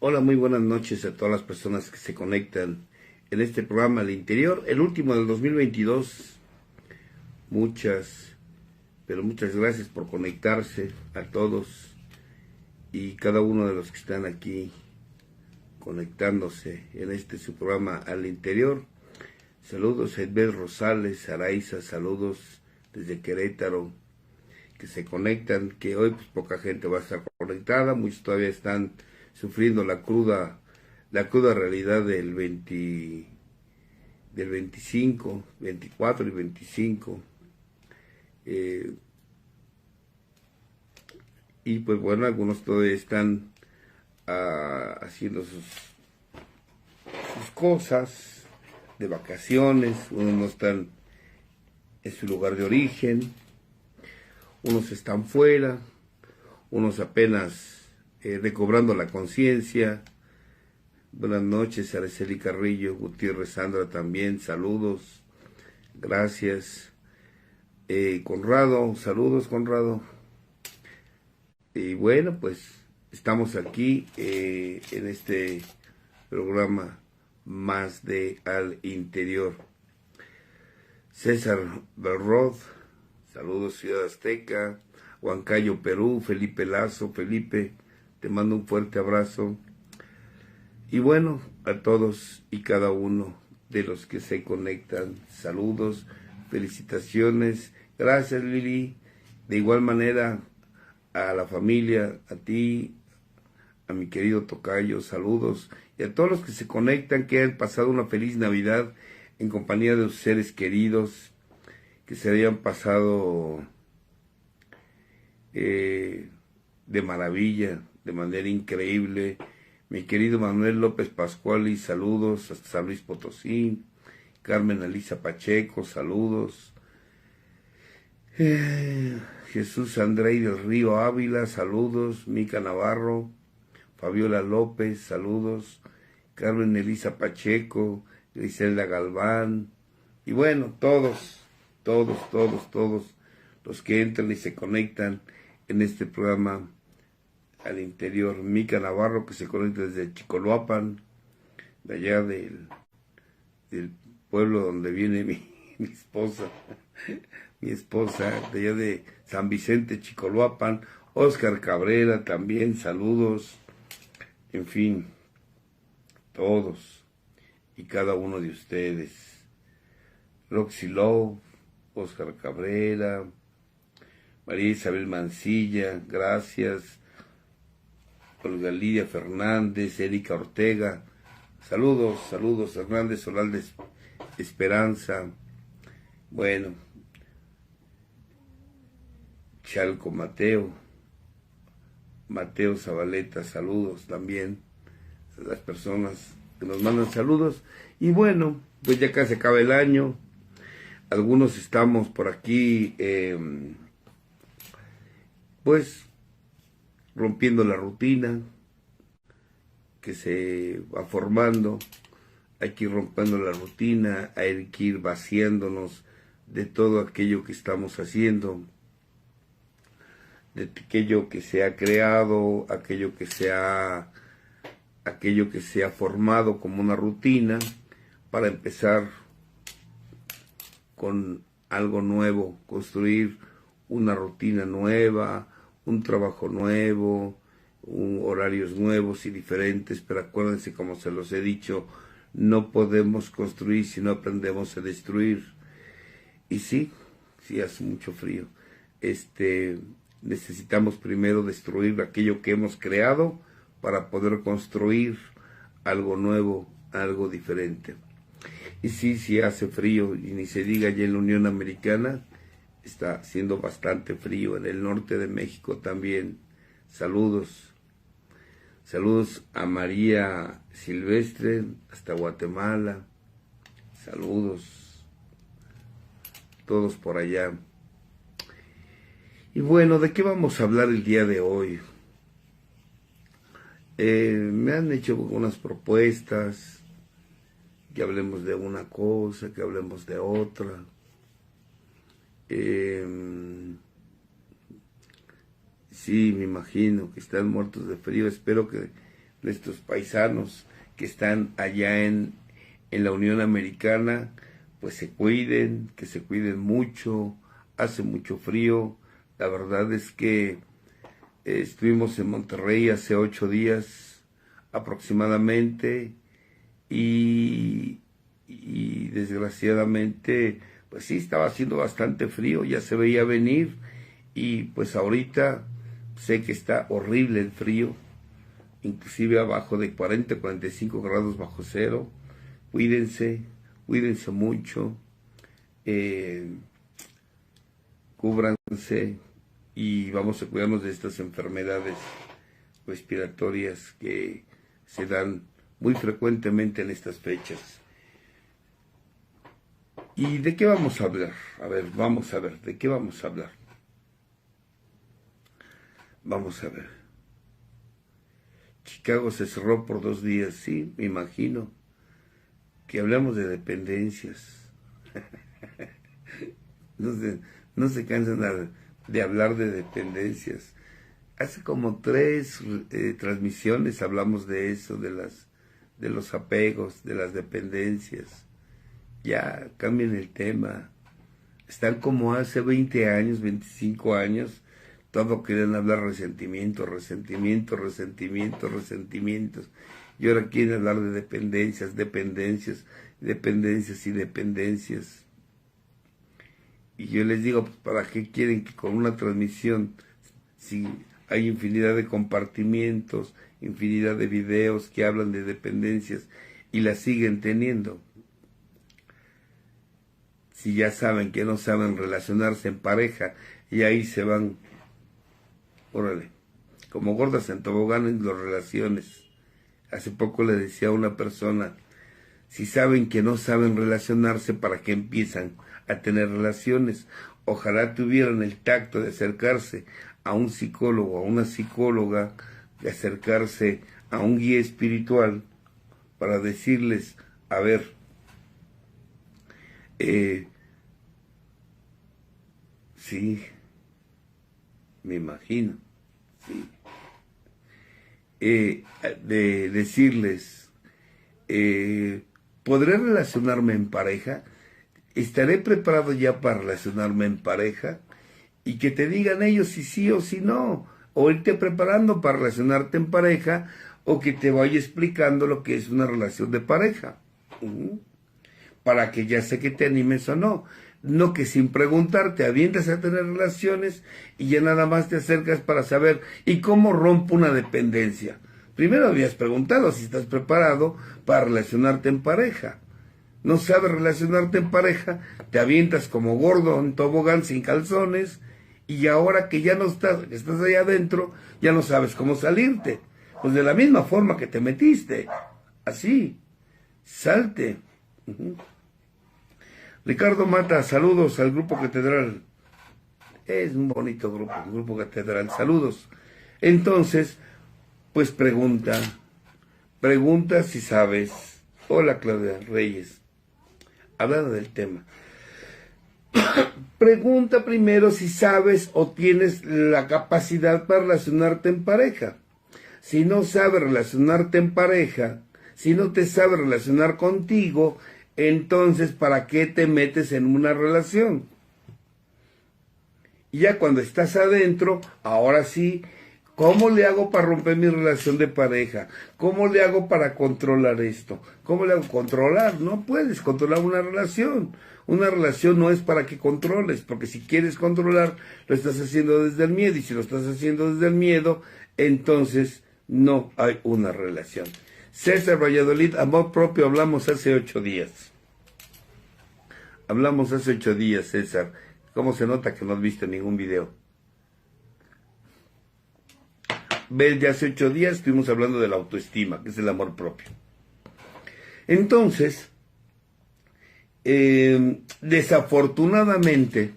Hola, muy buenas noches a todas las personas que se conectan en este programa al interior, el último del 2022. Muchas, pero muchas gracias por conectarse a todos y cada uno de los que están aquí conectándose en este su programa al interior. Saludos a Edbel Rosales, Araiza, saludos desde Querétaro, que se conectan, que hoy pues poca gente va a estar conectada, muchos todavía están sufriendo la cruda realidad del 25, 24 y 25. Y pues bueno, algunos todavía están haciendo sus cosas de vacaciones, unos no están en su lugar de origen, unos están fuera, unos apenas recobrando la conciencia. Buenas noches, Araceli Carrillo, Gutiérrez Sandra también, saludos, gracias. Conrado, saludos Conrado. Y bueno, pues estamos aquí en este programa más de Al Interior. César Berrod, saludos Ciudad Azteca, Huancayo, Perú, Felipe Lazo, Felipe, te mando un fuerte abrazo. Y bueno, a todos y cada uno de los que se conectan, saludos, felicitaciones, gracias Lili, de igual manera a la familia, a ti, a mi querido tocayo, saludos, y a todos los que se conectan, que han pasado una feliz Navidad en compañía de sus seres queridos, que se hayan pasado de maravilla, de manera increíble. Mi querido Manuel López Pascuali, saludos hasta San Luis Potosí. Carmen Elisa Pacheco, saludos. Jesús Andrei del Río Ávila, saludos. Mica Navarro, Fabiola López, saludos. Carmen Elisa Pacheco, Griselda Galván. Y bueno, todos los que entran y se conectan en este programa al interior. Mica Navarro, que se conecta desde Chicoloapan, de allá del pueblo donde viene mi esposa, de allá de San Vicente, Chicoloapan. Oscar Cabrera también, saludos. En fin, todos y cada uno de ustedes. Roxy Love, Oscar Cabrera, María Isabel Mancilla, gracias. Olga Lidia Fernández, Erika Ortega, saludos, Hernández Solaldez Esperanza, bueno, Chalco Mateo Zabaleta, saludos también a las personas que nos mandan saludos. Y bueno, pues ya casi acaba el año, algunos estamos por aquí, pues rompiendo la rutina que se va formando. Hay que ir rompiendo la rutina, hay que ir vaciándonos de todo aquello que estamos haciendo, de aquello que se ha creado, aquello que se ha formado como una rutina, para empezar con algo nuevo, construir una rutina nueva, un trabajo nuevo, horarios nuevos y diferentes. Pero acuérdense, como se los he dicho, no podemos construir si no aprendemos a destruir. Y sí hace mucho frío. Necesitamos primero destruir aquello que hemos creado para poder construir algo nuevo, algo diferente. Y sí hace frío, y ni se diga, ya en la Unión Americana está haciendo bastante frío, en el norte de México también. Saludos a María Silvestre hasta Guatemala, saludos todos por allá. Y bueno, ¿de qué vamos a hablar el día de hoy? Me han hecho algunas propuestas, que hablemos de una cosa, que hablemos de otra. Sí, me imagino que están muertos de frío. Espero que nuestros paisanos que están allá en la Unión Americana, pues que se cuiden mucho, hace mucho frío. La verdad es que estuvimos en Monterrey hace 8 días aproximadamente y desgraciadamente, pues sí, estaba haciendo bastante frío, ya se veía venir y pues ahorita sé que está horrible el frío, inclusive abajo de 40, 45 grados bajo cero. Cuídense mucho, cúbranse y vamos a cuidarnos de estas enfermedades respiratorias que se dan muy frecuentemente en estas fechas. ¿Y de qué vamos a hablar? A ver, vamos a ver, ¿de qué vamos a hablar? Vamos a ver. Chicago se cerró por 2 días, sí, me imagino. Que hablamos de dependencias. No se cansan de hablar de dependencias. Hace como 3 transmisiones hablamos de eso, de los apegos, de las dependencias. Ya, cambien el tema. Están como hace 20 años, 25 años, todo quieren hablar resentimientos. Y ahora quieren hablar de dependencias. Y yo les digo, pues, ¿para qué quieren que con una transmisión, si hay infinidad de compartimientos, infinidad de videos que hablan de dependencias y las siguen teniendo? Si ya saben que no saben relacionarse en pareja y ahí se van, órale, como gordas en tobogán en las relaciones. Hace poco le decía a una persona, si saben que no saben relacionarse, ¿para qué empiezan a tener relaciones? Ojalá tuvieran el tacto de acercarse a un psicólogo, a una psicóloga, de acercarse a un guía espiritual para decirles, a ver, sí, me imagino, sí. De decirles, ¿podré relacionarme en pareja? ¿Estaré preparado ya para relacionarme en pareja? Y que te digan ellos si sí o si no, o irte preparando para relacionarte en pareja, o que te vaya explicando lo que es una relación de pareja, para que ya sé que te animes o no. No que sin preguntar te avientas a tener relaciones y ya nada más te acercas para saber ¿y cómo rompo una dependencia? Primero habías preguntado si estás preparado para relacionarte en pareja. No sabes relacionarte en pareja, te avientas como gordo en tobogán sin calzones y ahora que ya no estás ahí adentro, ya no sabes cómo salirte. Pues de la misma forma que te metiste. Así, salte. Ricardo Mata, saludos al Grupo Catedral. Es un bonito grupo, el Grupo Catedral, saludos. Entonces, pues pregunta si sabes. Hola Claudia Reyes, hablando del tema. Pregunta primero si sabes o tienes la capacidad para relacionarte en pareja. Si no sabes relacionarte en pareja, si no te sabes relacionar contigo, entonces, ¿para qué te metes en una relación? Y ya cuando estás adentro, ahora sí, ¿cómo le hago para romper mi relación de pareja? ¿Cómo le hago para controlar esto? ¿Cómo le hago controlar? No puedes controlar una relación. Una relación no es para que controles, porque si quieres controlar, lo estás haciendo desde el miedo. Y si lo estás haciendo desde el miedo, entonces no hay una relación. César Valladolid, amor propio, hablamos hace 8 días. Hablamos hace 8 días, César. ¿Cómo se nota que no has visto ningún video? Ves, ya hace 8 días estuvimos hablando de la autoestima, que es el amor propio. Entonces, desafortunadamente,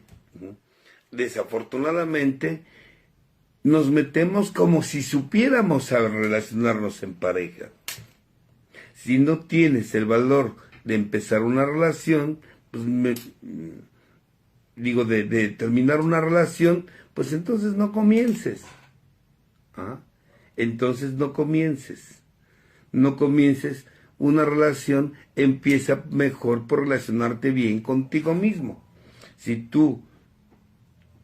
nos metemos como si supiéramos saber relacionarnos en pareja. Si no tienes el valor de empezar una relación, pues de terminar una relación, pues entonces no comiences. Entonces no comiences. no comiences una relación, empieza mejor por relacionarte bien contigo mismo. Si tú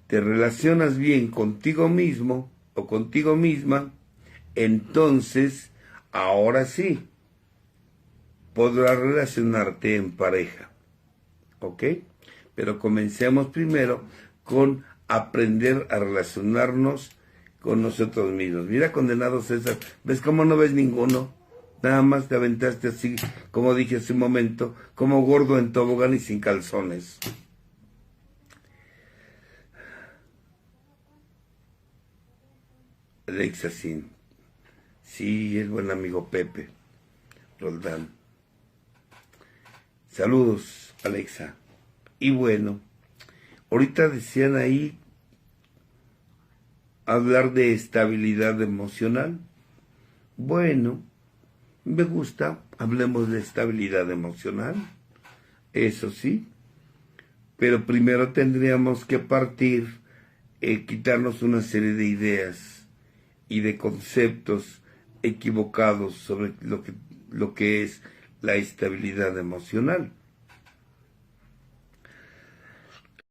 te relacionas bien contigo mismo o contigo misma, entonces, ahora sí, podrás relacionarte en pareja. ¿Ok? Pero comencemos primero con aprender a relacionarnos con nosotros mismos. Mira, condenado César, ¿ves cómo no ves ninguno? Nada más te aventaste así, como dije hace un momento, como gordo en tobogán y sin calzones. Alexa, sí, el buen amigo Pepe Roldán. Saludos, Alexa. Y bueno, ahorita decían ahí hablar de estabilidad emocional. Bueno, me gusta, hablemos de estabilidad emocional, eso sí, pero primero tendríamos que partir, quitarnos una serie de ideas y de conceptos equivocados sobre lo que es la estabilidad emocional.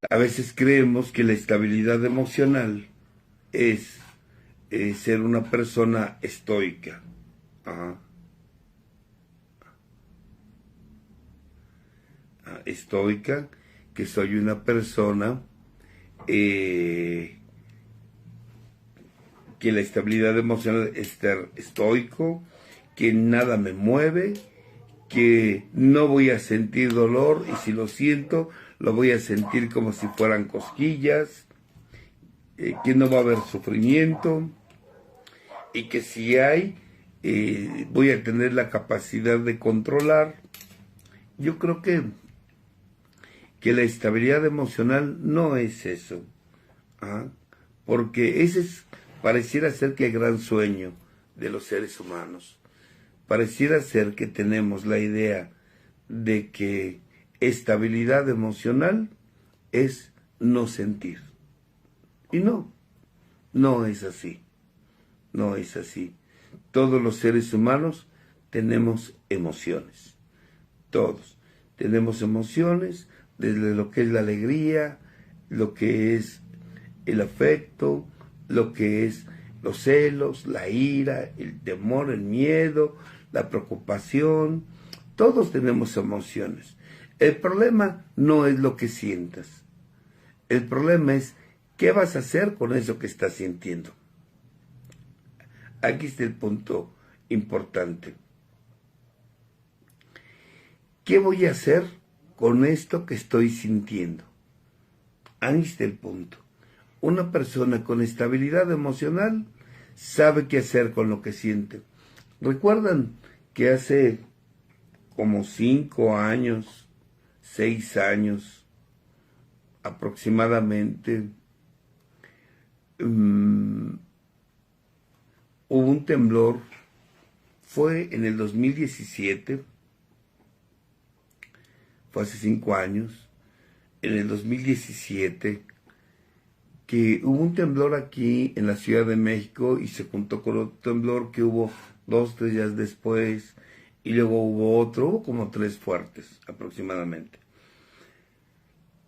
A veces creemos que la estabilidad emocional es ser una persona estoica. Ajá. Estoica, que soy una persona que la estabilidad emocional es estar estoico, que nada me mueve, que no voy a sentir dolor y si lo siento, lo voy a sentir como si fueran cosquillas, que no va a haber sufrimiento y que si hay, voy a tener la capacidad de controlar. Yo creo que la estabilidad emocional no es eso, porque ese pareciera ser que el gran sueño de los seres humanos. Pareciera ser que tenemos la idea de que estabilidad emocional es no sentir. Y no es así. No es así. Todos los seres humanos tenemos emociones. Todos tenemos emociones, desde lo que es la alegría, lo que es el afecto, lo que es los celos, la ira, el temor, el miedo, la preocupación. Todos tenemos emociones. El problema no es lo que sientas. El problema es qué vas a hacer con eso que estás sintiendo. Aquí está el punto importante. ¿Qué voy a hacer con esto que estoy sintiendo? Ahí está el punto. Una persona con estabilidad emocional sabe qué hacer con lo que siente. ¿Recuerdan que hace como 5 años, 6 años aproximadamente, hubo un temblor? Fue en el 2017, fue hace 5 años, en el 2017, que hubo un temblor aquí en la Ciudad de México y se juntó con otro temblor que hubo 2, 3 días después, y luego hubo como 3 fuertes aproximadamente.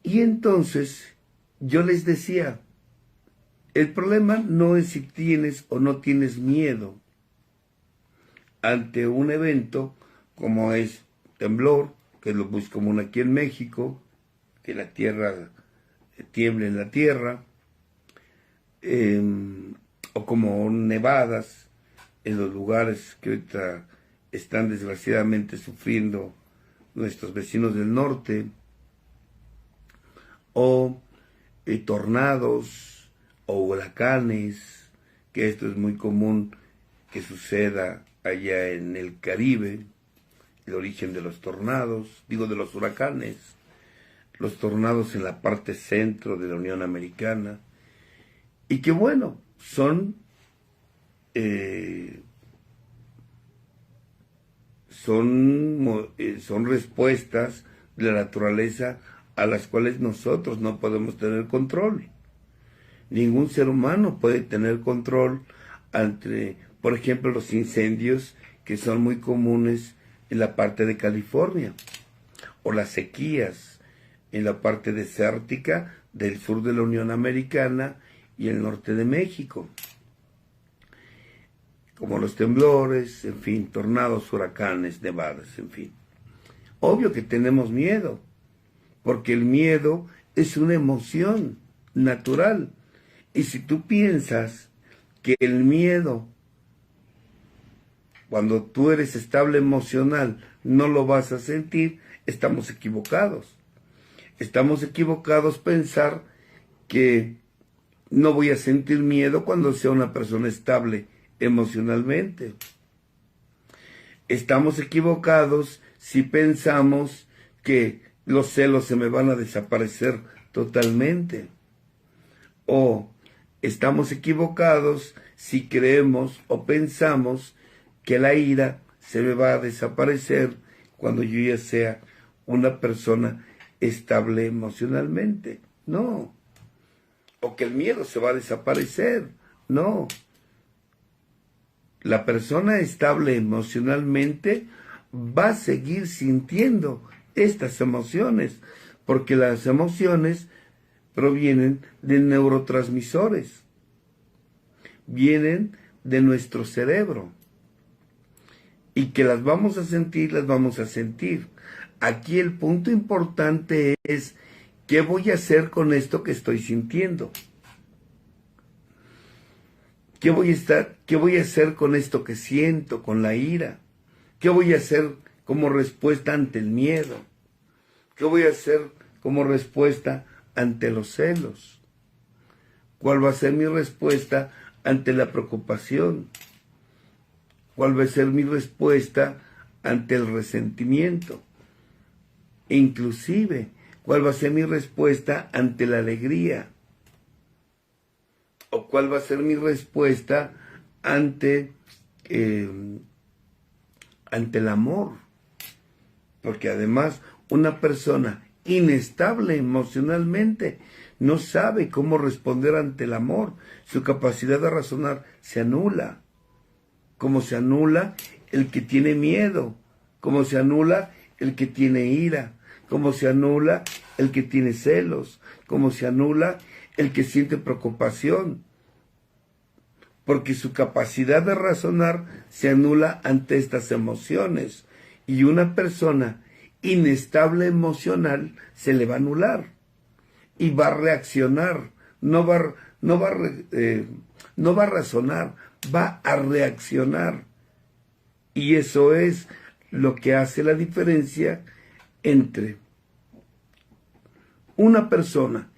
Y entonces yo les decía, el problema no es si tienes o no tienes miedo ante un evento como es temblor, que es lo muy común aquí en México, que la tierra tiemble en la tierra, o como nevadas en los lugares que ahorita están desgraciadamente sufriendo nuestros vecinos del norte, o tornados o huracanes, que esto es muy común que suceda allá en el Caribe, el origen de los tornados, digo de los huracanes, los tornados en la parte centro de la Unión Americana, y que bueno, son respuestas de la naturaleza a las cuales nosotros no podemos tener control. Ningún ser humano puede tener control ante, por ejemplo, los incendios que son muy comunes en la parte de California, o las sequías en la parte desértica del sur de la Unión Americana y el norte de México, como los temblores, en fin, tornados, huracanes, nevadas, en fin. Obvio que tenemos miedo, porque el miedo es una emoción natural. Y si tú piensas que el miedo, cuando tú eres estable emocional, no lo vas a sentir, estamos equivocados. Estamos equivocados pensar que no voy a sentir miedo cuando sea una persona estable emocionalmente. Estamos equivocados si pensamos que los celos se me van a desaparecer totalmente. O estamos equivocados si creemos o pensamos que la ira se me va a desaparecer cuando yo ya sea una persona estable emocionalmente. No. O que el miedo se va a desaparecer. No. La persona estable emocionalmente va a seguir sintiendo estas emociones, porque las emociones provienen de neurotransmisores, vienen de nuestro cerebro, y que las vamos a sentir, las vamos a sentir. Aquí el punto importante es, ¿qué voy a hacer con esto que estoy sintiendo? ¿Qué voy a hacer con esto que siento, con la ira? ¿Qué voy a hacer como respuesta ante el miedo? ¿Qué voy a hacer como respuesta ante los celos? ¿Cuál va a ser mi respuesta ante la preocupación? ¿Cuál va a ser mi respuesta ante el resentimiento? E inclusive, ¿cuál va a ser mi respuesta ante la alegría? ¿O cuál va a ser mi respuesta ante el amor? Porque además una persona inestable emocionalmente no sabe cómo responder ante el amor. Su capacidad de razonar se anula. Como se anula el que tiene miedo, como se anula el que tiene ira, como se anula el que tiene celos, como se anula el que siente preocupación, porque su capacidad de razonar se anula ante estas emociones, y una persona inestable emocional se le va a anular y va a reaccionar, no va a razonar, va a reaccionar. Y eso es lo que hace la diferencia entre una persona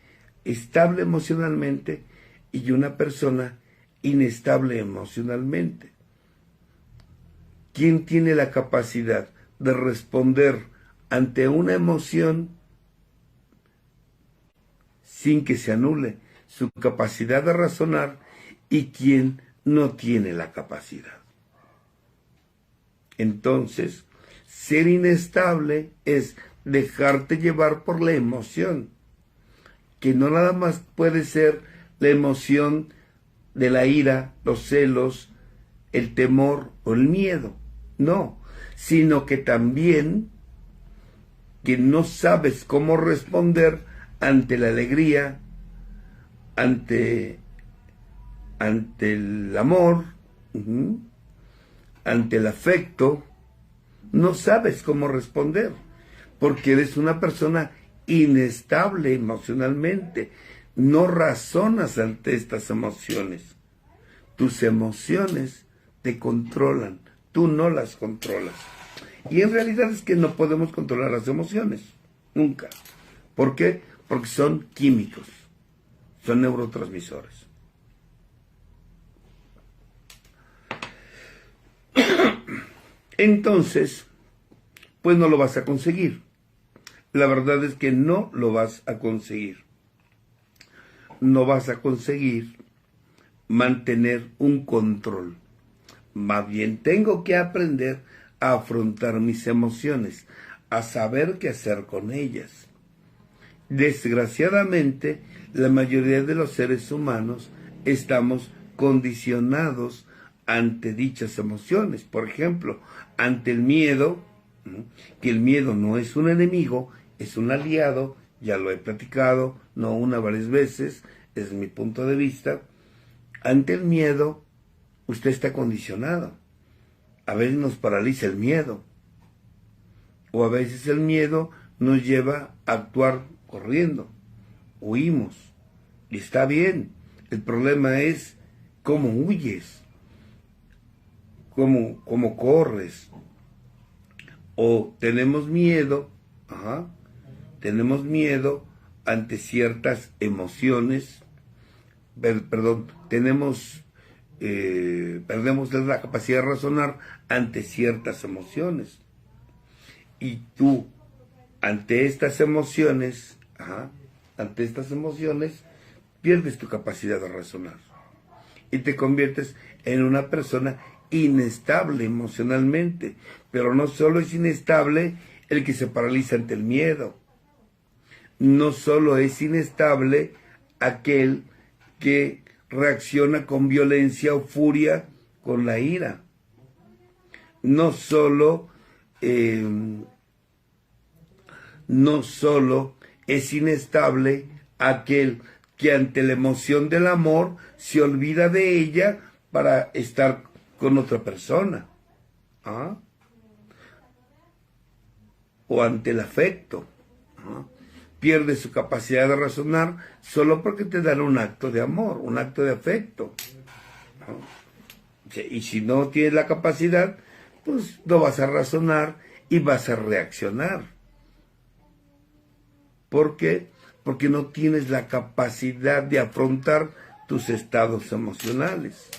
estable emocionalmente y una persona inestable emocionalmente. ¿Quién tiene la capacidad de responder ante una emoción sin que se anule su capacidad de razonar, y quién no tiene la capacidad? Entonces, ser inestable es dejarte llevar por la emoción, que no nada más puede ser la emoción de la ira, los celos, el temor o el miedo, no, sino que también que no sabes cómo responder ante la alegría, ante el amor, ante el afecto, no sabes cómo responder, porque eres una persona inestable emocionalmente, no razonas ante estas emociones. Tus emociones te controlan, tú no las controlas. Y en realidad es que no podemos controlar las emociones, nunca. ¿Por qué? Porque son químicos, son neurotransmisores. Entonces, pues no lo vas a conseguir. La verdad es que no lo vas a conseguir. No vas a conseguir mantener un control. Más bien tengo que aprender a afrontar mis emociones, a saber qué hacer con ellas. Desgraciadamente, la mayoría de los seres humanos estamos condicionados ante dichas emociones. Por ejemplo, ante el miedo, ¿no? Que el miedo no es un enemigo, es un aliado, ya lo he platicado, no una, varias veces, es mi punto de vista. Ante el miedo, usted está condicionado. A veces nos paraliza el miedo, o a veces el miedo nos lleva a actuar corriendo, huimos, y está bien. El problema es cómo huyes, cómo corres, o tenemos miedo, tenemos miedo ante ciertas emociones, perdón, perdemos la capacidad de razonar ante ciertas emociones. Y tú, ante estas emociones, pierdes tu capacidad de razonar y te conviertes en una persona inestable emocionalmente. Pero no solo es inestable el que se paraliza ante el miedo, no solo es inestable aquel que reacciona con violencia o furia con la ira, no solo es inestable aquel que ante la emoción del amor se olvida de ella para estar con otra persona, o ante el afecto, pierde su capacidad de razonar solo porque te dan un acto de amor, un acto de afecto, y si no tienes la capacidad, pues no vas a razonar y vas a reaccionar. ¿Por qué? Porque no tienes la capacidad de afrontar tus estados emocionales.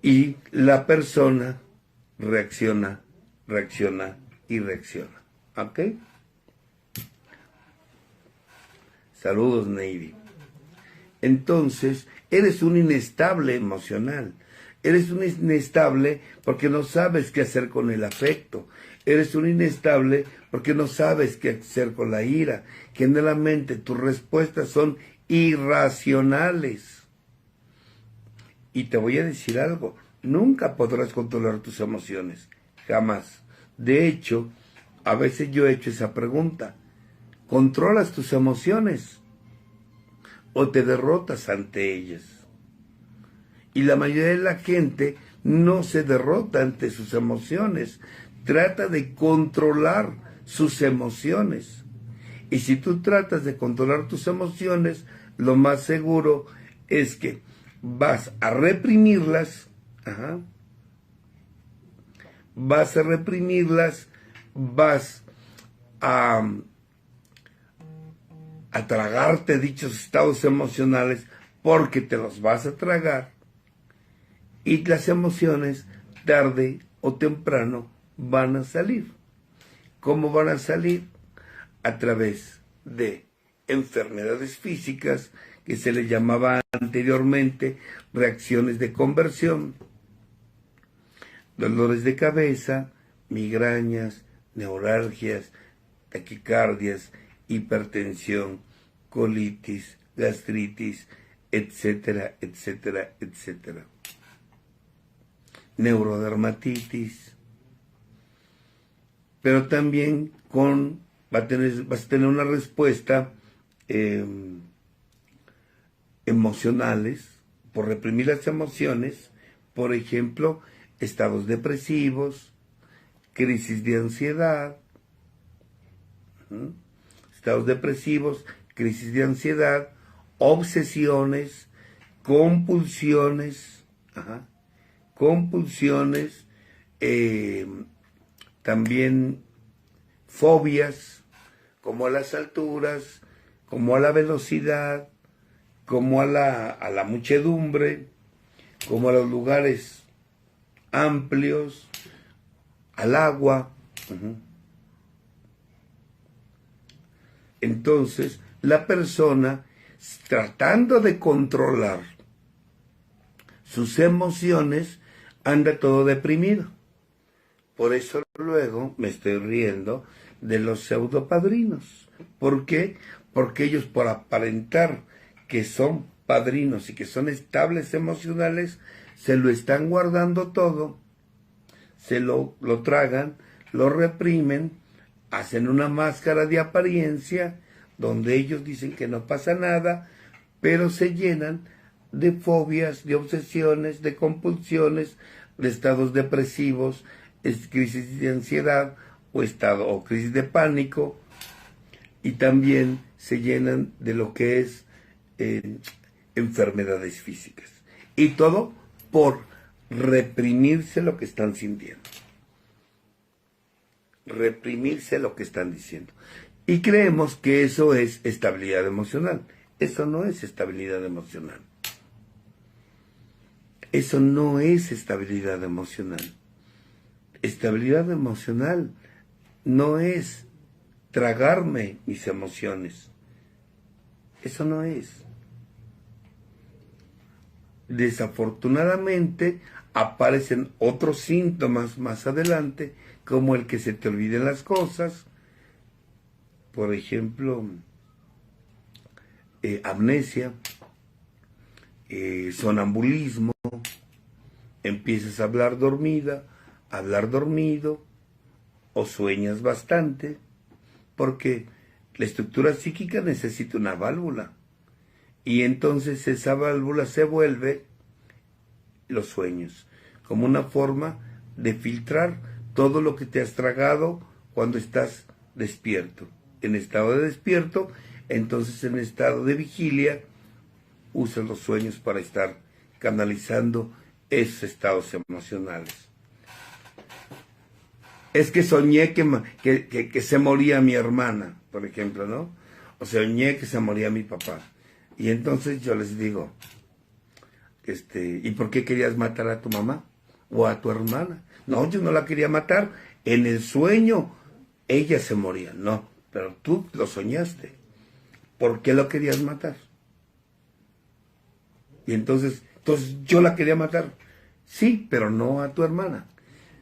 Y la persona reacciona y reacciona. ¿Ok? Saludos, Navy. Entonces, eres un inestable emocional. Eres un inestable porque no sabes qué hacer con el afecto. Eres un inestable porque no sabes qué hacer con la ira. Generalmente tus respuestas son irracionales. Y te voy a decir algo, nunca podrás controlar tus emociones, jamás. De hecho, a veces yo he hecho esa pregunta, ¿controlas tus emociones o te derrotas ante ellas? Y la mayoría de la gente no se derrota ante sus emociones, trata de controlar sus emociones. Y si tú tratas de controlar tus emociones, lo más seguro es que vas a reprimirlas, vas a tragarte dichos estados emocionales porque te los vas a tragar, y las emociones tarde o temprano van a salir. ¿Cómo van a salir? A través de enfermedades físicas que se les llamaba anteriormente reacciones de conversión, dolores de cabeza, migrañas, neuralgias, taquicardias, hipertensión, colitis, gastritis, etcétera, etcétera, etcétera. Neurodermatitis. Pero también vas a tener una respuesta emocionales, por reprimir las emociones, por ejemplo, estados depresivos, crisis de ansiedad, estados depresivos, crisis de ansiedad, obsesiones, compulsiones, también fobias, como a las alturas, como a la velocidad, como a la muchedumbre, como a los lugares amplios, al agua. Entonces, la persona, tratando de controlar sus emociones, anda todo deprimido. Por eso luego me estoy riendo de los pseudopadrinos. ¿Por qué? Porque ellos, por aparentar que son padrinos y que son estables emocionales, se lo están guardando todo, se lo tragan, lo reprimen, hacen una máscara de apariencia donde ellos dicen que no pasa nada, pero se llenan de fobias, de obsesiones, de compulsiones, de estados depresivos, crisis de ansiedad o crisis de pánico, y también se llenan de lo que es enfermedades físicas. Y todo por reprimirse lo que están sintiendo. Reprimirse lo que están diciendo. Y creemos que eso es estabilidad emocional. Eso no es estabilidad emocional. Eso no es estabilidad emocional. Estabilidad emocional no es tragarme mis emociones. Eso no es. Desafortunadamente aparecen otros síntomas más adelante, como el que se te olviden las cosas, por ejemplo, amnesia, sonambulismo, empiezas a hablar dormida, hablar dormido, o sueñas bastante, porque la estructura psíquica necesita una válvula, y entonces esa válvula se vuelve los sueños, como una forma de filtrar todo lo que te has tragado cuando estás despierto. En estado de despierto, entonces en estado de vigilia, usas los sueños para estar canalizando esos estados emocionales. Es que soñé que se moría mi hermana, por ejemplo, ¿no? O soñé que se moría mi papá. Y entonces yo les digo, ¿y por qué querías matar a tu mamá o a tu hermana? No, yo no la quería matar. En el sueño ella se moría. No, pero tú lo soñaste. ¿Por qué lo querías matar? Y entonces yo la quería matar. Sí, pero no a tu hermana.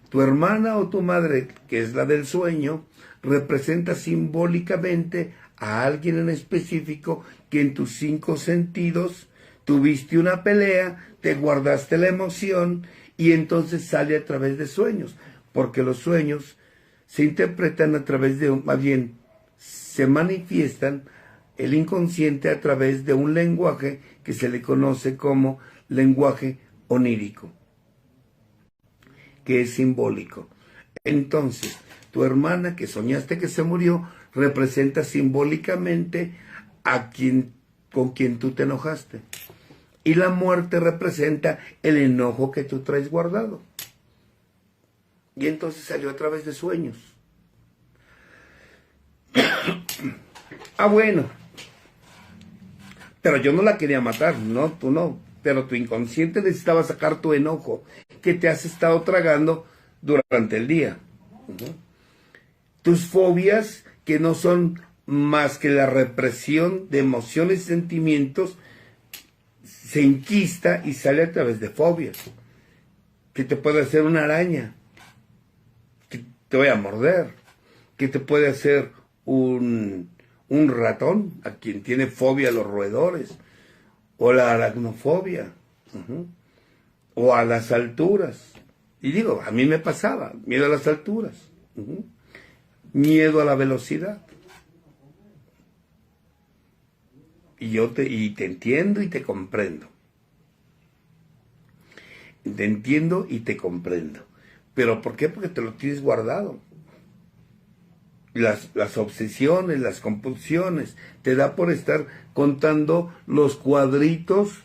Tu hermana o tu madre, que es la del sueño, representa simbólicamente a alguien en específico que en tus 5 sentidos tuviste una pelea, te guardaste la emoción y entonces sale a través de sueños, porque los sueños se interpretan a través de, más bien, se manifiestan el inconsciente a través de un lenguaje que se le conoce como lenguaje onírico, que es simbólico. Entonces, tu hermana que soñaste que se murió representa simbólicamente a con quien tú te enojaste. Y la muerte representa el enojo que tú traes guardado. Y entonces salió a través de sueños. Bueno. Pero yo no la quería matar, no, tú no. Pero tu inconsciente necesitaba sacar tu enojo que te has estado tragando durante el día. Tus fobias, que no son más que la represión de emociones y sentimientos, se enquista y sale a través de fobias. Que te puede hacer una araña, que te voy a morder, que te puede hacer un ratón, a quien tiene fobia a los roedores, o la aracnofobia, o a las alturas. Y digo, a mí me pasaba, miedo a las alturas, miedo a la velocidad. Y te entiendo y te comprendo. Te entiendo y te comprendo. ¿Pero por qué? Porque te lo tienes guardado. Las obsesiones, las compulsiones, te da por estar contando los cuadritos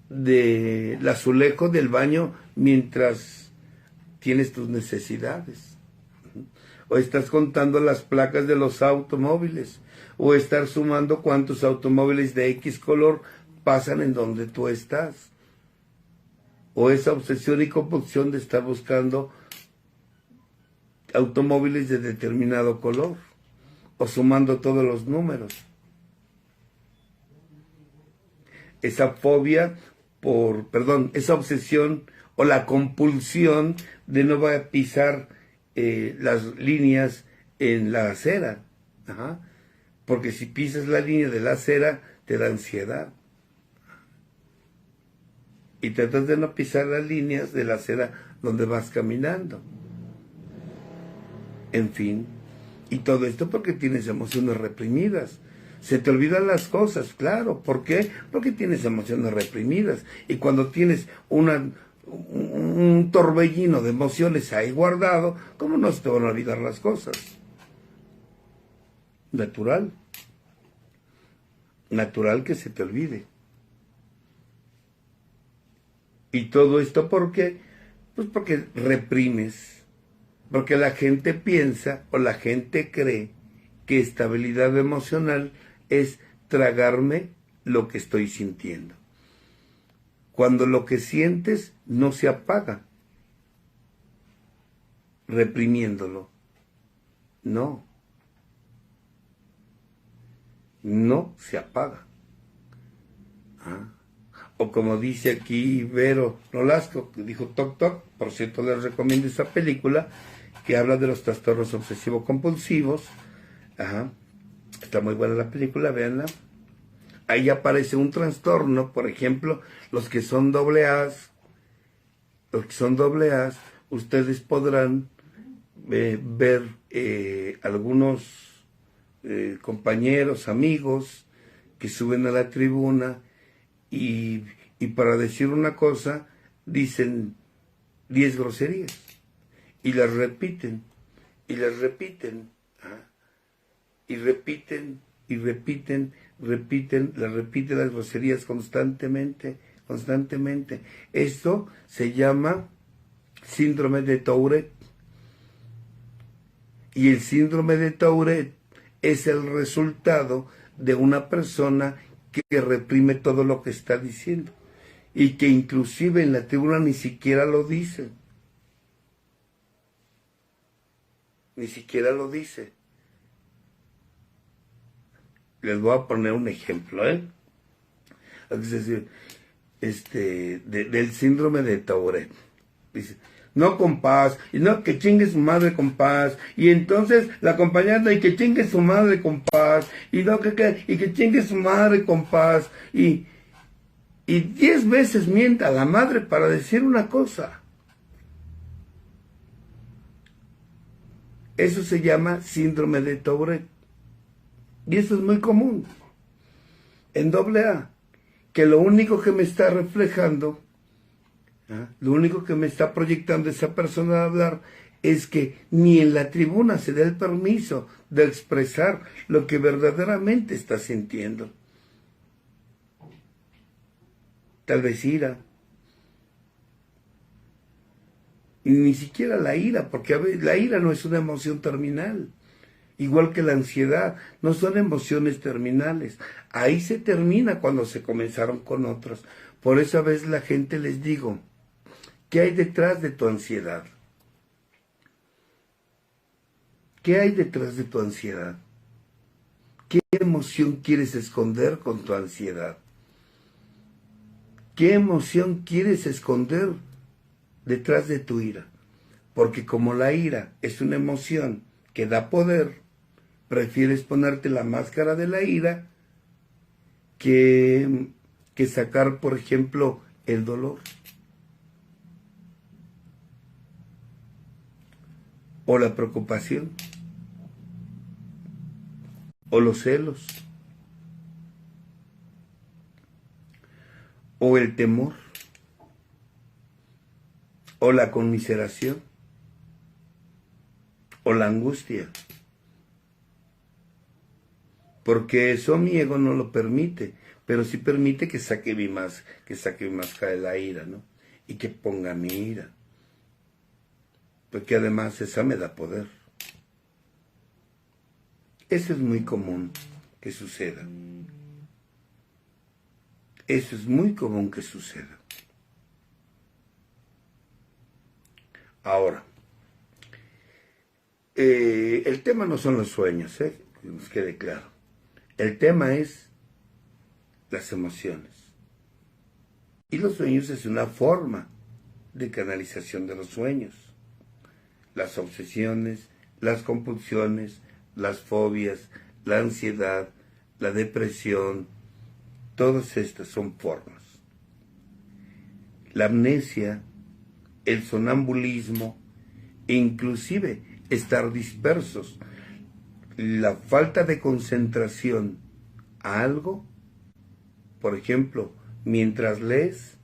del azulejo del baño mientras tienes tus necesidades. O estás contando las placas de los automóviles, o estar sumando cuántos automóviles de X color pasan en donde tú estás. O esa obsesión y compulsión de estar buscando automóviles de determinado color, o sumando todos los números. Esa fobia esa obsesión o la compulsión de no va a pisar las líneas en la acera. Porque si pisas la línea de la acera, te da ansiedad. y tratas de no pisar las líneas de la acera donde vas caminando. En fin, y todo esto porque tienes emociones reprimidas. Se te olvidan las cosas, claro. ¿Por qué? Porque tienes emociones reprimidas. Y cuando tienes un torbellino de emociones ahí guardado, ¿cómo no se te van a olvidar las cosas? Natural. Natural que se te olvide. ¿Y todo esto por qué? Pues porque reprimes. Porque la gente piensa o la gente cree que estabilidad emocional es tragarme lo que estoy sintiendo. Cuando lo que sientes no se apaga, reprimiéndolo. No. No se apaga. O como dice aquí Vero Nolasco, que dijo Toc Toc, por cierto les recomiendo esa película, que habla de los trastornos obsesivo-compulsivos. Está muy buena la película, véanla. Ahí aparece un trastorno, por ejemplo, los que son AA, ustedes podrán ver algunos compañeros, amigos, que suben a la tribuna y para decir una cosa, dicen 10 groserías, y las repiten, y las repiten, y repiten, y repiten, repiten las groserías constantemente. Esto se llama síndrome de Tourette. Y el síndrome de Tourette es el resultado de una persona que reprime todo lo que está diciendo. Y que inclusive en la tribuna ni siquiera lo dice. Ni siquiera lo dice. Les voy a poner un ejemplo, Es decir, del síndrome de Tourette. Dice, no compás, y no que chingue su madre compás, y entonces la acompañante, y que chingue su madre compás, y no y que chingue su madre compás, y 10 veces mienta a la madre para decir una cosa. Eso se llama síndrome de Tourette. Y eso es muy común en AA, que lo único que me está reflejando, lo único que me está proyectando esa persona de hablar es que ni en la tribuna se da el permiso de expresar lo que verdaderamente está sintiendo. Tal vez ira. Y ni siquiera la ira, porque a veces la ira no es una emoción terminal. Igual que la ansiedad, no son emociones terminales. Ahí se termina cuando se comenzaron con otros. Por eso a veces la gente les digo, ¿qué hay detrás de tu ansiedad? ¿Qué hay detrás de tu ansiedad? ¿Qué emoción quieres esconder con tu ansiedad? ¿Qué emoción quieres esconder detrás de tu ira? Porque como la ira es una emoción que da poder, prefieres ponerte la máscara de la ira que sacar, por ejemplo, el dolor. O la preocupación. O los celos. O el temor. O la conmiseración. O la angustia. Porque eso mi ego no lo permite, pero sí permite que saque mi máscara de la ira, ¿no? Y que ponga mi ira. Porque además esa me da poder. Eso es muy común que suceda. Eso es muy común que suceda. Ahora, el tema no son los sueños, que nos quede claro. El tema es las emociones. Y los sueños es una forma de canalización de los sueños. Las obsesiones, las compulsiones, las fobias, la ansiedad, la depresión, todas estas son formas. la amnesia, el sonambulismo e inclusive estar dispersos. La falta de concentración a algo, por ejemplo, mientras lees,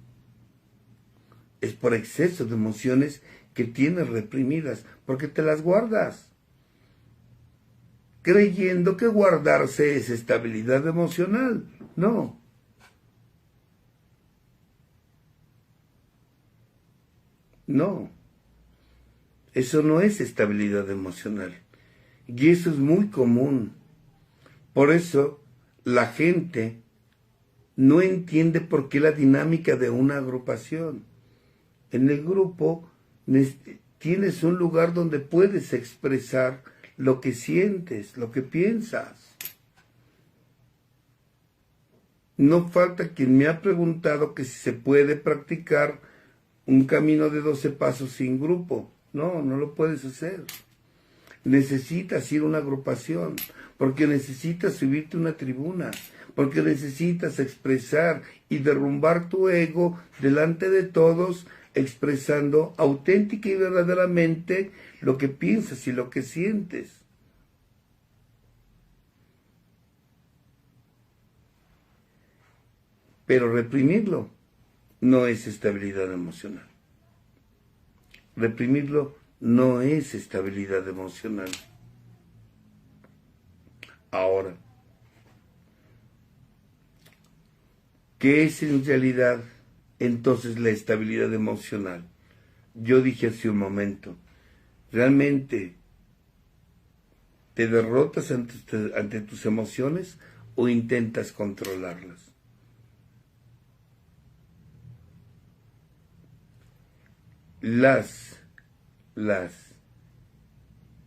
es por exceso de emociones que tienes reprimidas, porque te las guardas, creyendo que guardarse es estabilidad emocional. No. No. Eso no es estabilidad emocional. Y eso es muy común. Por eso la gente no entiende por qué la dinámica de una agrupación. En el grupo tienes un lugar donde puedes expresar lo que sientes, lo que piensas. No falta quien me ha preguntado que si se puede practicar un camino de 12 pasos sin grupo. No, no lo puedes hacer. Necesitas ir a una agrupación, porque necesitas subirte a una tribuna, porque necesitas expresar y derrumbar tu ego delante de todos, expresando auténtica y verdaderamente lo que piensas y lo que sientes. Pero reprimirlo no es estabilidad emocional. Reprimirlo no es estabilidad emocional. Ahora, ¿qué es en realidad entonces la estabilidad emocional? Yo dije hace un momento, ¿realmente te derrotas ante tus emociones o intentas controlarlas? Las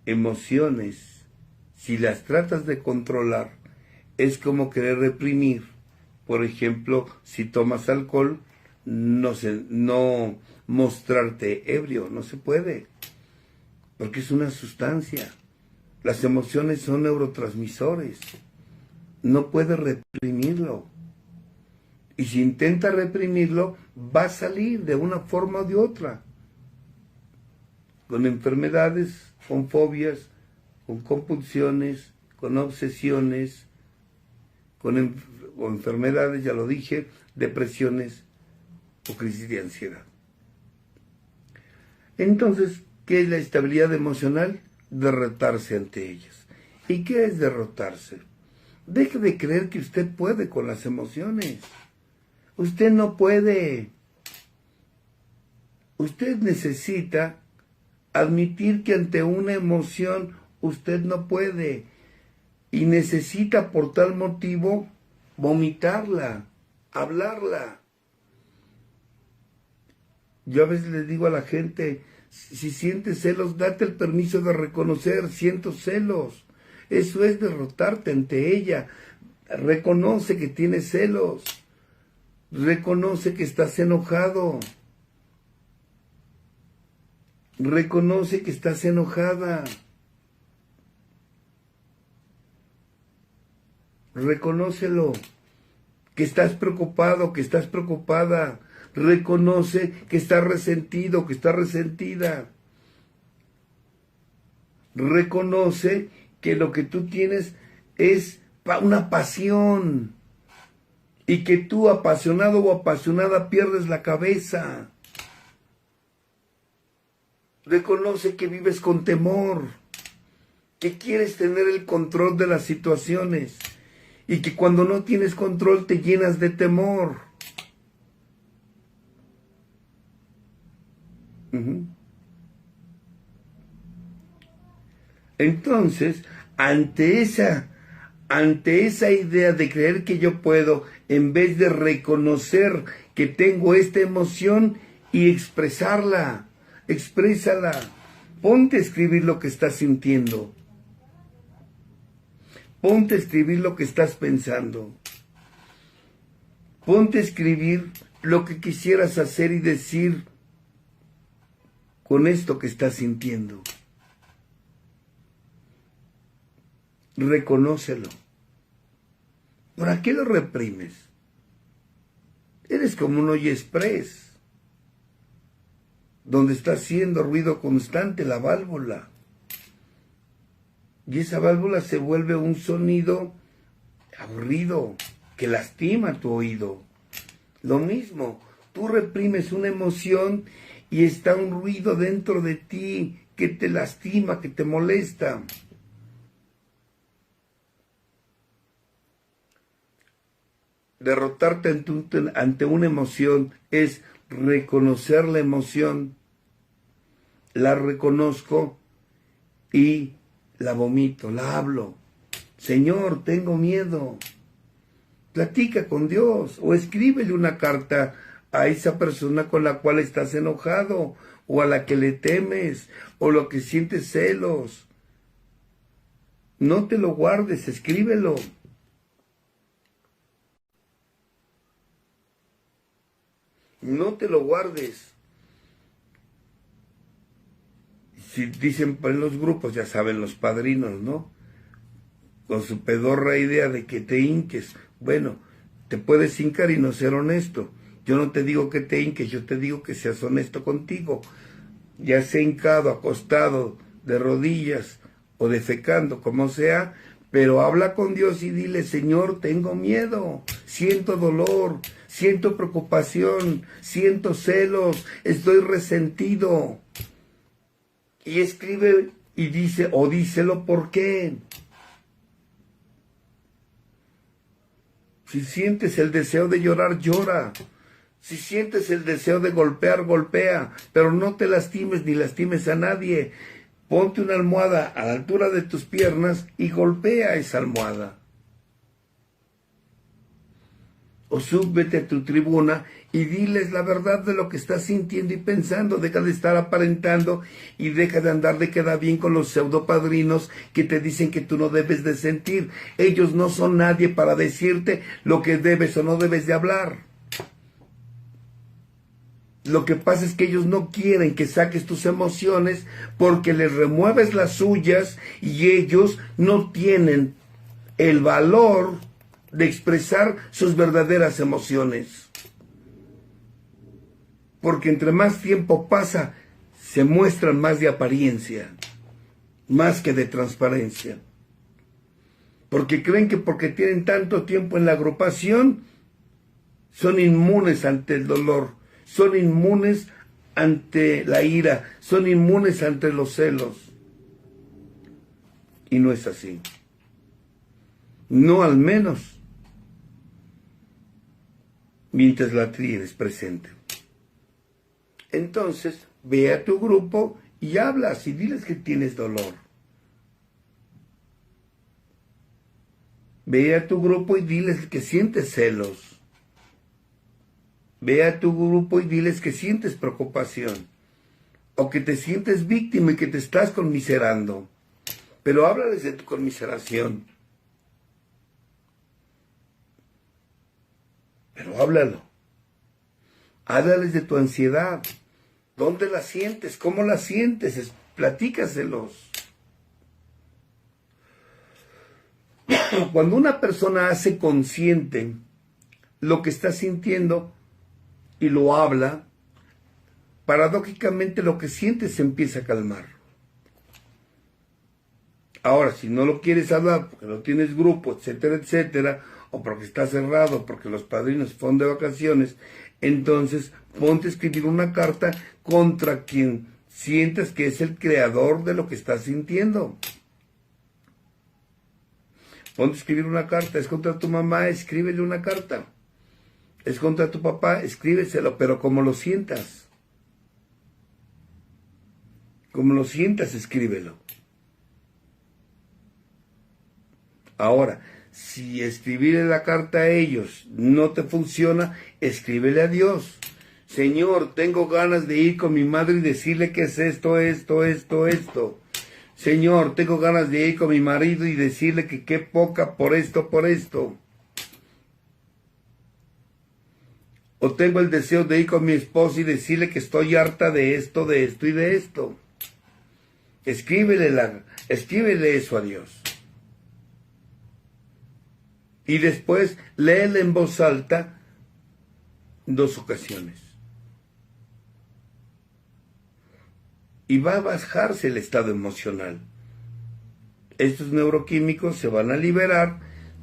emociones, si las tratas de controlar, es como querer reprimir. Por ejemplo, si tomas alcohol, no mostrarte ebrio, no se puede, porque es una sustancia. Las emociones son neurotransmisores, no puedes reprimirlo. Y si intenta reprimirlo, va a salir de una forma o de otra. Con enfermedades, con fobias, con compulsiones, con obsesiones, con enfermedades, ya lo dije, depresiones o crisis de ansiedad. Entonces, ¿qué es la estabilidad emocional? Derrotarse ante ellas. ¿Y qué es derrotarse? Deje de creer que usted puede con las emociones. Usted no puede. Usted necesita admitir que ante una emoción usted no puede y necesita por tal motivo vomitarla, hablarla. Yo a veces les digo a la gente, si sientes celos, date el permiso de reconocer, siento celos. Eso es derrotarte ante ella. Reconoce que tienes celos. Reconoce que estás enojado. Reconoce que estás enojada. Reconócelo. Que estás preocupado, que estás preocupada. Reconoce que estás resentido, que estás resentida. Reconoce que lo que tú tienes es una pasión. Y que tú, apasionado o apasionada, pierdes la cabeza. Reconoce que vives con temor, que quieres tener el control de las situaciones y que cuando no tienes control te llenas de temor. Entonces, ante esa idea de creer que yo puedo, en vez de reconocer que tengo esta emoción y expresarla, exprésala. Ponte a escribir lo que estás sintiendo. Ponte a escribir lo que estás pensando. Ponte a escribir lo que quisieras hacer y decir con esto que estás sintiendo. Reconócelo. ¿Para qué lo reprimes? Eres como un Oye Express. donde está haciendo ruido constante la válvula. Y esa válvula se vuelve un sonido aburrido, que lastima tu oído. Lo mismo, tú reprimes una emoción y está un ruido dentro de ti que te lastima, que te molesta. Derrotarte ante una emoción es reconocer la emoción, la reconozco y la vomito, la hablo. Señor, tengo miedo. Platica con Dios o escríbele una carta a esa persona con la cual estás enojado o a la que le temes o lo que sientes celos. No te lo guardes, escríbelo. No te lo guardes. Si dicen en los grupos, ya saben los padrinos, ¿no? Con su pedorra idea de que te hinques. Bueno, te puedes hincar y no ser honesto. Yo no te digo que te hinques, yo te digo que seas honesto contigo. Ya sea hincado, acostado, de rodillas o defecando, como sea, pero habla con Dios y dile, Señor, tengo miedo, siento dolor, siento preocupación, siento celos, estoy resentido. Y escribe y dice, o díselo por qué. Si sientes el deseo de llorar, llora. Si sientes el deseo de golpear, golpea. Pero no te lastimes ni lastimes a nadie. Ponte una almohada a la altura de tus piernas y golpea esa almohada. O súbete a tu tribuna y diles la verdad de lo que estás sintiendo y pensando. Deja de estar aparentando y deja de andar de queda bien con los pseudopadrinos que te dicen que tú no debes de sentir. Ellos no son nadie para decirte lo que debes o no debes de hablar. Lo que pasa es que ellos no quieren que saques tus emociones porque les remueves las suyas y ellos no tienen el valor de expresar sus verdaderas emociones. Porque entre más tiempo pasa, se muestran más de apariencia, más que de transparencia. Porque creen que porque tienen tanto tiempo en la agrupación, son inmunes ante el dolor, son inmunes ante la ira, son inmunes ante los celos. Y no es así. No, al menos mientras la tríada es presente. Entonces, ve a tu grupo y hablas y diles que tienes dolor. Ve a tu grupo y diles que sientes celos. Ve a tu grupo y diles que sientes preocupación. O que te sientes víctima y que te estás conmiserando. Pero háblales de tu conmiseración. Pero háblalo. Háblales de tu ansiedad. ¿Dónde la sientes? ¿Cómo la sientes? Platícaselos. Cuando una persona hace consciente lo que está sintiendo y lo habla, paradójicamente lo que siente se empieza a calmar. Ahora, si no lo quieres hablar porque no tienes grupo, etcétera, etcétera, o porque está cerrado, porque los padrinos fueron de vacaciones, entonces ponte a escribir una carta contra quien sientas que es el creador de lo que estás sintiendo. Ponte a escribir una carta, es contra tu mamá, escríbele una carta. Es contra tu papá, escríbeselo, pero como lo sientas. Como lo sientas, escríbelo. Ahora, si escribirle la carta a ellos no te funciona, escríbele a Dios. Señor, tengo ganas de ir con mi madre y decirle que es esto, esto, esto, esto. Señor, tengo ganas de ir con mi marido y decirle que qué poca por esto, por esto. O tengo el deseo de ir con mi esposo y decirle que estoy harta de esto y de esto. Escríbele eso a Dios. Y después léele en voz alta 2 ocasiones. y va a bajarse el estado emocional. Estos neuroquímicos se van a liberar,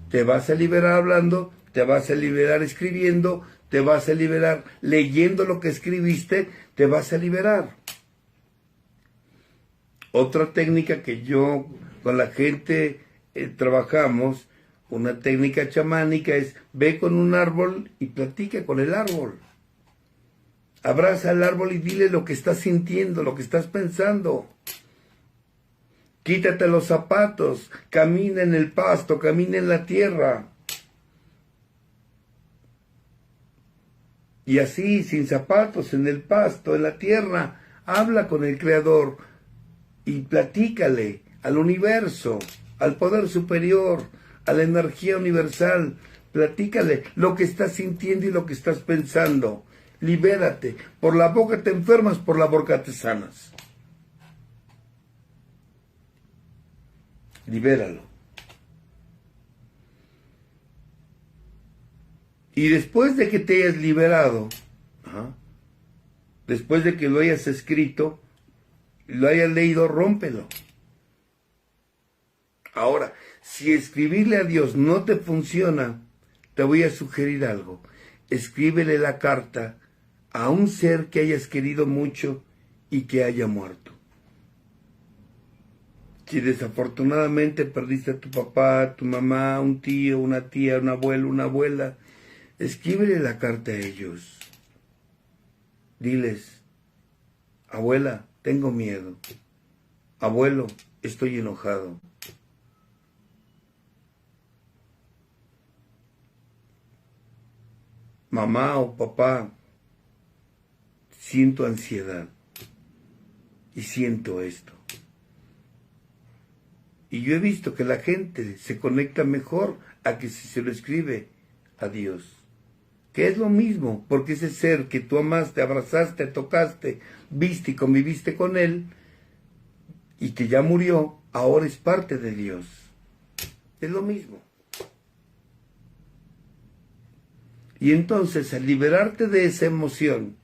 te vas a liberar hablando, te vas a liberar escribiendo, te vas a liberar leyendo lo que escribiste, te vas a liberar. Otra técnica que yo con la gente trabajamos, una técnica chamánica, es ve con un árbol y platica con el árbol. Abraza al árbol y dile lo que estás sintiendo, lo que estás pensando. Quítate los zapatos, camina en el pasto, camina en la tierra. Y así, sin zapatos, en el pasto, en la tierra, habla con el Creador y platícale al universo, al poder superior, a la energía universal. Platícale lo que estás sintiendo y lo que estás pensando. Libérate. Por la boca te enfermas, por la boca te sanas. Libéralo. Y después de que te hayas liberado, después de que lo hayas escrito, lo hayas leído, rómpelo. Ahora, si escribirle a Dios no te funciona, te voy a sugerir algo. Escríbele la carta a un ser que hayas querido mucho y que haya muerto. Si desafortunadamente perdiste a tu papá, a tu mamá, un tío, una tía, un abuelo, una abuela, escríbele la carta a ellos. Diles, abuela, tengo miedo. Abuelo, estoy enojado. Mamá o papá, siento ansiedad y siento esto. Y yo he visto que la gente se conecta mejor a que si se lo escribe a Dios. Que es lo mismo, porque ese ser que tú amaste, abrazaste, tocaste, viste y conviviste con él, y que ya murió, ahora es parte de Dios. Es lo mismo. Y entonces, al liberarte de esa emoción,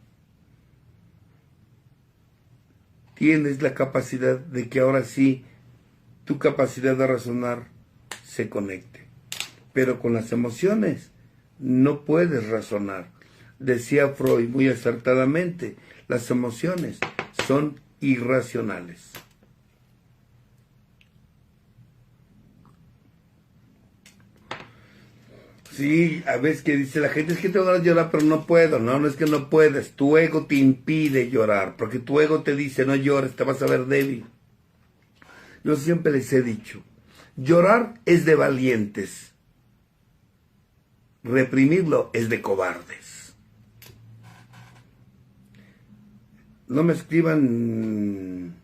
tienes la capacidad de que ahora sí, tu capacidad de razonar se conecte. Pero con las emociones no puedes razonar. Decía Freud muy acertadamente, las emociones son irracionales. Sí, a veces que dice la gente, es que tengo ganas de llorar, pero no puedo. No, no es que no puedes. Tu ego te impide llorar, porque tu ego te dice, no llores, te vas a ver débil. Yo siempre les he dicho, llorar es de valientes. Reprimirlo es de cobardes. No me escriban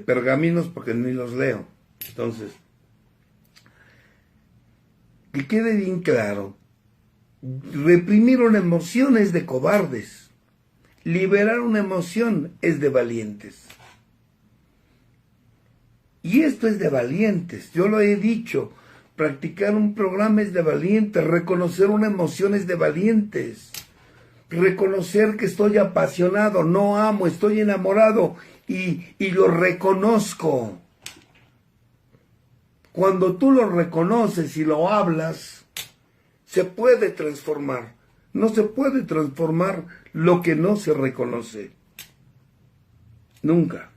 pergaminos porque ni los leo. Entonces, que quede bien claro, reprimir una emoción es de cobardes, liberar una emoción es de valientes. Y esto es de valientes, yo lo he dicho, practicar un programa es de valientes, reconocer una emoción es de valientes, reconocer que estoy apasionado, no amo, estoy enamorado y lo reconozco. Cuando tú lo reconoces y lo hablas, se puede transformar. No se puede transformar lo que no se reconoce. Nunca.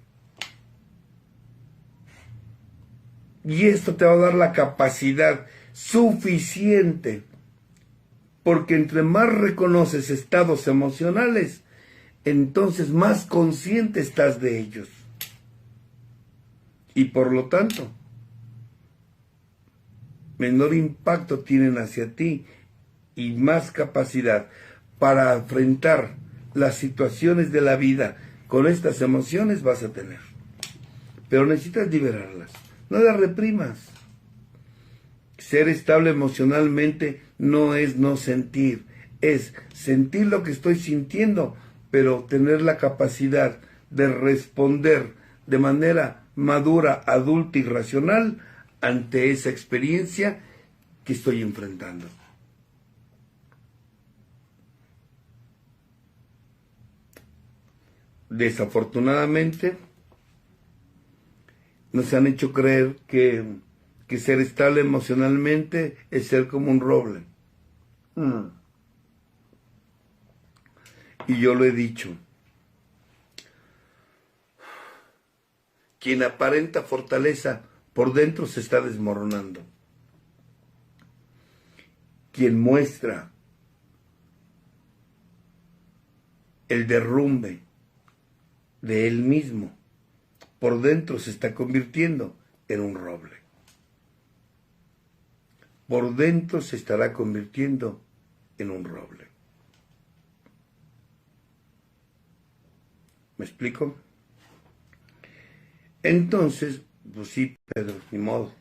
Y esto te va a dar la capacidad suficiente, porque entre más reconoces estados emocionales, entonces más consciente estás de ellos. Y por lo tanto, menor impacto tienen hacia ti y más capacidad para enfrentar las situaciones de la vida con estas emociones vas a tener. Pero necesitas liberarlas, no las reprimas. Ser estable emocionalmente no es no sentir, es sentir lo que estoy sintiendo, pero tener la capacidad de responder de manera madura, adulta y racional ante esa experiencia que estoy enfrentando. desafortunadamente, nos han hecho creer que ser estable emocionalmente es ser como un roble. Y yo lo he dicho. Quien aparenta fortaleza por dentro se está desmoronando. Quien muestra el derrumbe de él mismo por dentro se está convirtiendo en un roble. Por dentro se estará convirtiendo en un roble. ¿Me explico? Entonces, pues sí, Pedro, ni modo.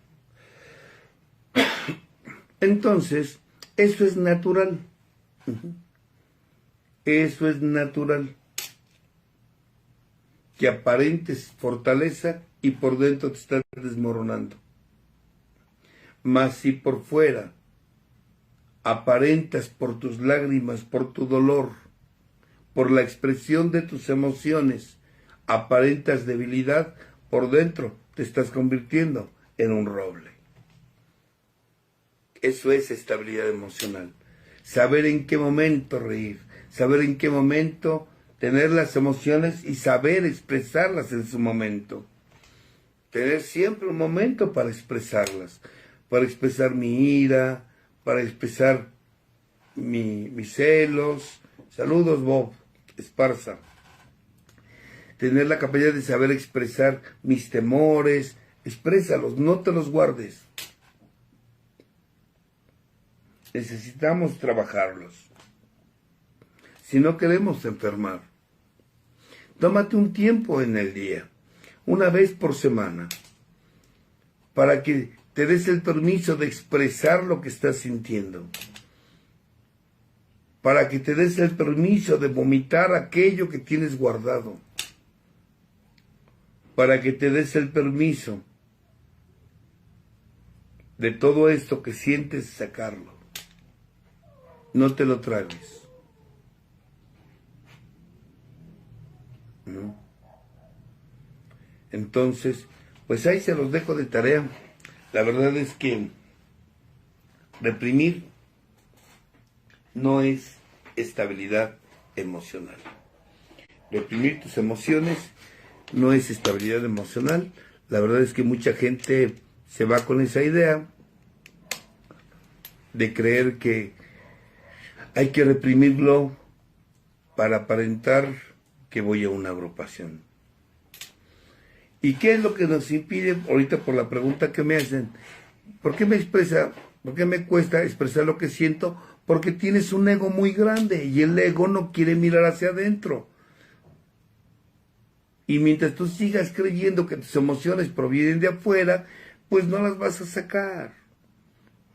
Entonces, eso es natural. Eso es natural. Que aparentes fortaleza y por dentro te estás desmoronando. Mas si por fuera aparentas por tus lágrimas, por tu dolor, por la expresión de tus emociones, aparentas debilidad, por dentro te estás convirtiendo en un roble. Eso es estabilidad emocional. Saber en qué momento reír, saber en qué momento tener las emociones y saber expresarlas en su momento. Tener siempre un momento para expresarlas, para expresar mi ira, para expresar mis celos. Saludos, Bob Esparza. Tener la capacidad de saber expresar mis temores, exprésalos, no te los guardes. Necesitamos trabajarlos. Si no queremos enfermar, tómate un tiempo en el día, una vez por semana, para que te des el permiso de expresar lo que estás sintiendo, para que te des el permiso de vomitar aquello que tienes guardado, para que te des el permiso de todo esto que sientes sacarlo. No te lo tragues. ¿No? Entonces, pues ahí se los dejo de tarea. La verdad es que reprimir no es estabilidad emocional. Reprimir tus emociones no es estabilidad emocional. La verdad es que mucha gente se va con esa idea de creer que hay que reprimirlo para aparentar que voy a una agrupación. ¿Y qué es lo que nos impide? Ahorita por la pregunta que me hacen, ¿por qué me cuesta expresar lo que siento? Porque tienes un ego muy grande y el ego no quiere mirar hacia adentro. Y mientras tú sigas creyendo que tus emociones provienen de afuera, pues no las vas a sacar.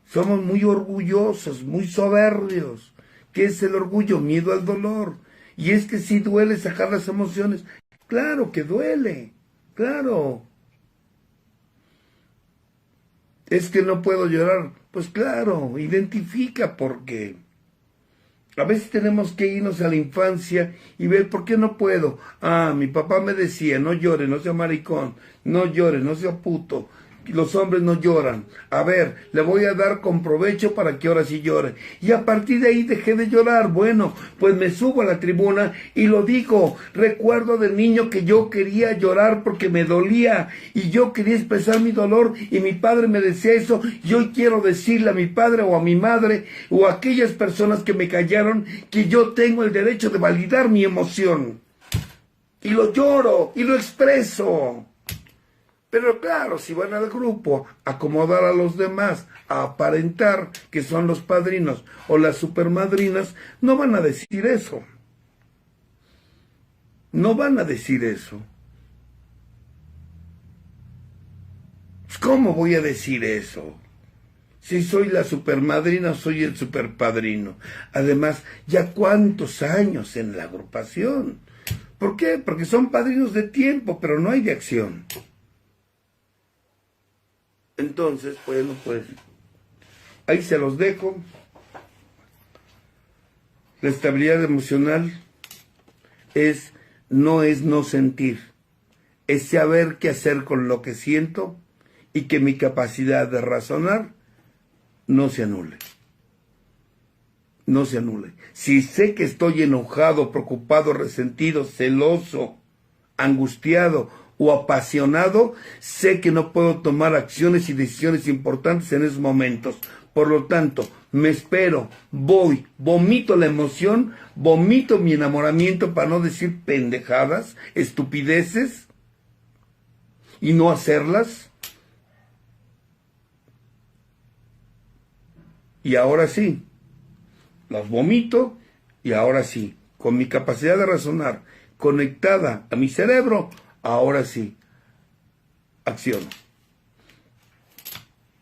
Somos muy orgullosos, muy soberbios. ¿Qué es el orgullo? Miedo al dolor. Y es que sí duele sacar las emociones. Claro que duele, claro. Es que no puedo llorar. Pues claro, identifica por qué. A veces tenemos que irnos a la infancia y ver por qué no puedo. Ah, mi papá me decía, no llore, no sea maricón, no llore, no sea puto. Los hombres no lloran. A ver, le voy a dar con provecho para que ahora sí llore. Y a partir de ahí dejé de llorar. Bueno, pues me subo a la tribuna y lo digo. Recuerdo de niño que yo quería llorar porque me dolía y yo quería expresar mi dolor y mi padre me decía eso. Y hoy quiero decirle a mi padre o a mi madre o a aquellas personas que me callaron que yo tengo el derecho de validar mi emoción. Y lo lloro y lo expreso. Pero claro, si van al grupo a acomodar a los demás, a aparentar que son los padrinos o las supermadrinas, no van a decir eso. No van a decir eso. ¿Cómo voy a decir eso? Si soy la supermadrina, soy el superpadrino. Además, ya cuántos años en la agrupación. ¿Por qué? Porque son padrinos de tiempo, pero no hay de acción. Entonces, bueno, pues ahí se los dejo. La estabilidad emocional es no es no sentir, es saber qué hacer con lo que siento y que mi capacidad de razonar no se anule. No se anule. Si sé que estoy enojado, preocupado, resentido, celoso, angustiado o apasionado, sé que no puedo tomar acciones y decisiones importantes en esos momentos. Por lo tanto, me espero, voy, vomito la emoción, vomito mi enamoramiento para no decir pendejadas, estupideces y no hacerlas. Y ahora sí, las vomito y ahora sí, con mi capacidad de razonar conectada a mi cerebro, ahora sí, acciono.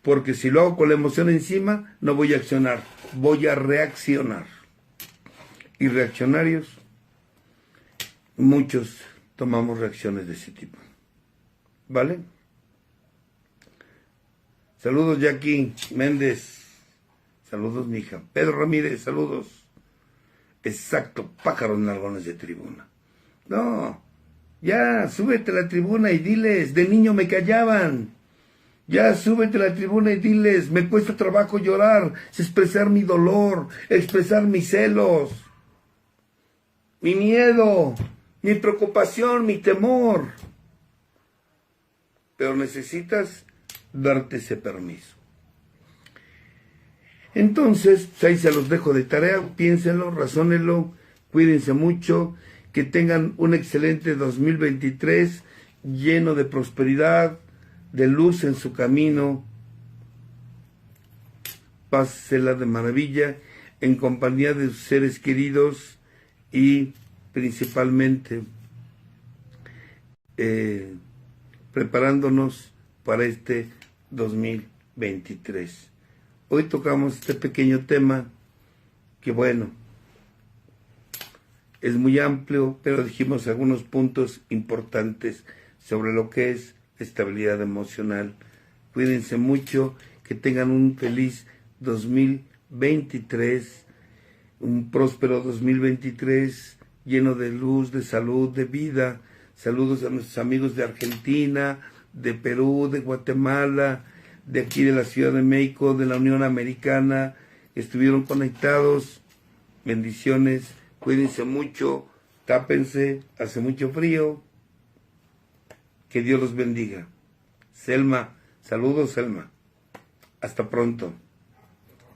Porque si lo hago con la emoción encima, no voy a accionar, voy a reaccionar. Y reaccionarios, muchos tomamos reacciones de ese tipo. ¿Vale? Saludos, Jackie Méndez. Saludos, mija. Pedro Ramírez, saludos. Exacto, pájaros nalgones de tribuna. No, ya, súbete a la tribuna y diles, de niño me callaban. Ya, súbete a la tribuna y diles, me cuesta trabajo llorar, expresar mi dolor, expresar mis celos, mi miedo, mi preocupación, mi temor. Pero necesitas darte ese permiso. Entonces, ahí se los dejo de tarea, piénsenlo, razónenlo, cuídense mucho, que tengan un excelente 2023 lleno de prosperidad, de luz en su camino. Pásela de maravilla en compañía de sus seres queridos y principalmente preparándonos para este 2023. Hoy tocamos este pequeño tema que, bueno, es muy amplio, pero dijimos algunos puntos importantes sobre lo que es estabilidad emocional. Cuídense mucho, que tengan un feliz 2023, un próspero 2023 lleno de luz, de salud, de vida. Saludos a nuestros amigos de Argentina, de Perú, de Guatemala, de aquí de la Ciudad de México, de la Unión Americana, estuvieron conectados. Bendiciones, cuídense mucho, tápense, hace mucho frío. Que Dios los bendiga. Selma, saludos, Selma. Hasta pronto.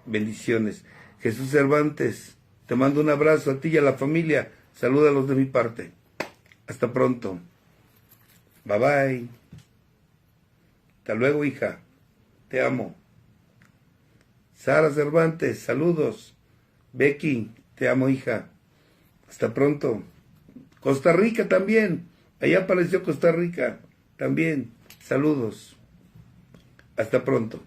Bendiciones. Jesús Cervantes, te mando un abrazo a ti y a la familia. Salúdalos de mi parte. Hasta pronto. Bye bye. Hasta luego, hija. Te amo. Sara Cervantes, saludos. Becky, te amo, hija. Hasta pronto. Costa Rica también. Allá apareció Costa Rica también. Saludos. Hasta pronto.